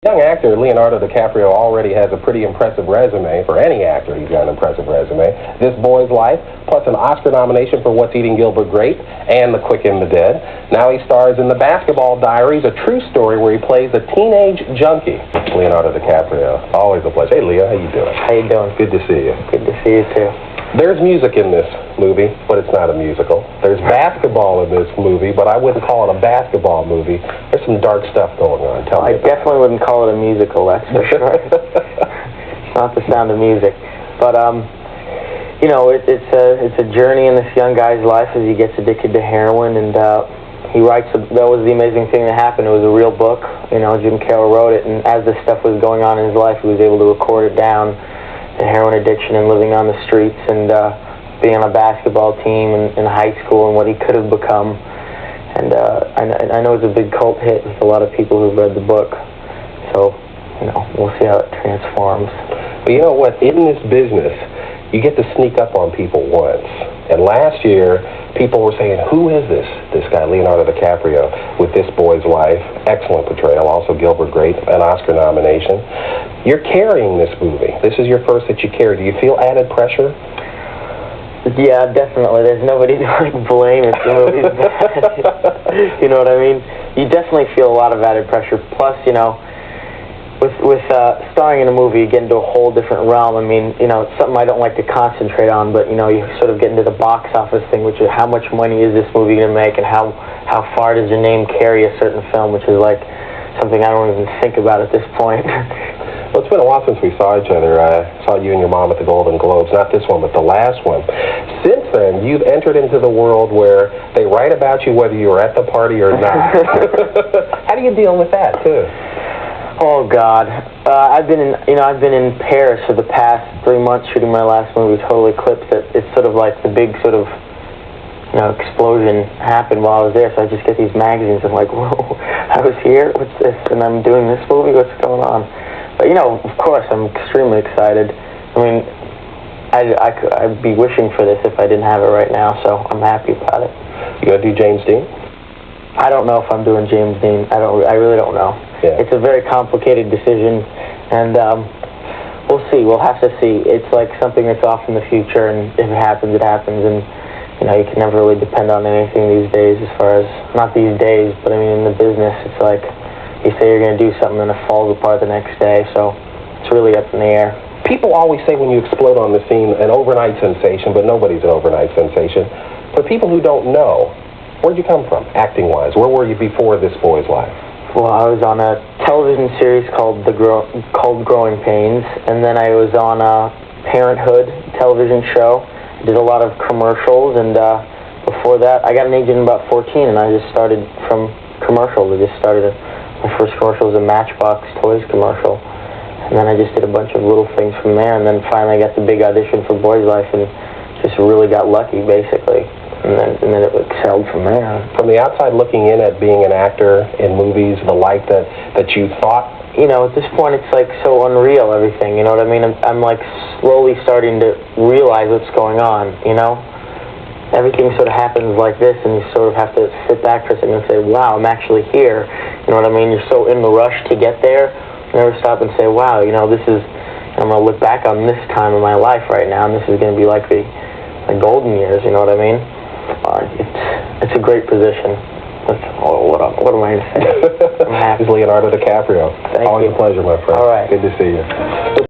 Young actor Leonardo DiCaprio already has a pretty impressive resume. For any actor, he's got an impressive resume. This Boy's Life, plus an Oscar nomination for What's Eating Gilbert Grape and The Quick and the Dead. Now he stars in the Basketball Diaries, a true story where he plays a teenage junkie. Leonardo DiCaprio, always a pleasure. Hey, Leo, how you doing? How you doing? Good to see you. Good to see you, too. There's music in this movie, but it's not a musical. There's basketball in this movie, but I wouldn't call it a basketball movie. There's some dark stuff going on. Tell me. I definitely wouldn't call it a musical, that's for sure. It's not the Sound of Music. But, you know, it's a journey in this young guy's life as he gets addicted to heroin, and he writes, that was the amazing thing that happened. It was a real book. You know, Jim Carroll wrote it, and as this stuff was going on in his life, he was able to record it down. The heroin addiction and living on the streets and being on a basketball team in high school and what he could have become. And I know it's a big cult hit with a lot of people who've read the book. So, you know, we'll see how it transforms. But you know what? In this business, you get to sneak up on people once. And last year, people were saying, who is this guy, Leonardo DiCaprio, with This Boy's Life? Excellent portrayal. Also Gilbert Grape, an Oscar nomination. You're carrying this movie. This is your first that you carry. Do you feel added pressure? Yeah, definitely. There's nobody to blame if the movie's bad. You know what I mean? You definitely feel a lot of added pressure. Plus, you know, with starring in a movie, you get into a whole different realm. I mean, you know, it's something I don't like to concentrate on, but, you know, you sort of get into the box office thing, which is how much money is this movie going to make and how far does your name carry a certain film, which is like something I don't even think about at this point. Well, it's been a while since we saw each other. I saw you and your mom at the Golden Globes. Not this one, but the last one. Since then, you've entered into the world where they write about you whether you were at the party or not. How do you deal with that, too? Oh God, I've been in Paris for the past 3 months shooting my last movie, Total Eclipse. It's sort of like the big sort of, you know, explosion happened while I was there. So I just get these magazines. I'm like, whoa, I was here. What's this? And I'm doing this movie. What's going on? But you know, of course, I'm extremely excited. I mean, I'd be wishing for this if I didn't have it right now. So I'm happy about it. You gonna do James Dean? I don't know if I'm doing James Dean. I really don't know. Yeah. It's a very complicated decision, and we'll see. We'll have to see. It's like something that's off in the future, and if it happens, it happens. And you know, you can never really depend on anything these days. As far as not these days, but I mean, in the business, it's like you say you're going to do something, and it falls apart the next day. So it's really up in the air. People always say when you explode on the scene, an overnight sensation, but nobody's an overnight sensation. For people who don't know, where'd you come from, acting-wise? Where were you before This Boy's Life? Well, I was on a television series called Growing Pains, and then I was on a Parenthood television show. I did a lot of commercials, and before that, I got an agent in about 14, and I just started from commercials. My first commercial was a Matchbox Toys commercial, and then I just did a bunch of little things from there, and then finally I got the big audition for Boy's Life, and just really got lucky, basically. And then it excelled from there. From the outside looking in at being an actor in movies, the life that you thought? You know, at this point it's like so unreal, everything, you know what I mean? I'm like slowly starting to realize what's going on, you know? Everything sort of happens like this, and you sort of have to sit back for a second and say, wow, I'm actually here. You know what I mean? You're so in the rush to get there, you never stop and say, wow, you know, I'm going to look back on this time in my life right now, and this is going to be like the golden years, you know what I mean? It's a great position. What am I going to say? I'm happy. This is Leonardo DiCaprio. Thank Always you. a pleasure, my friend. All right. Good to see you.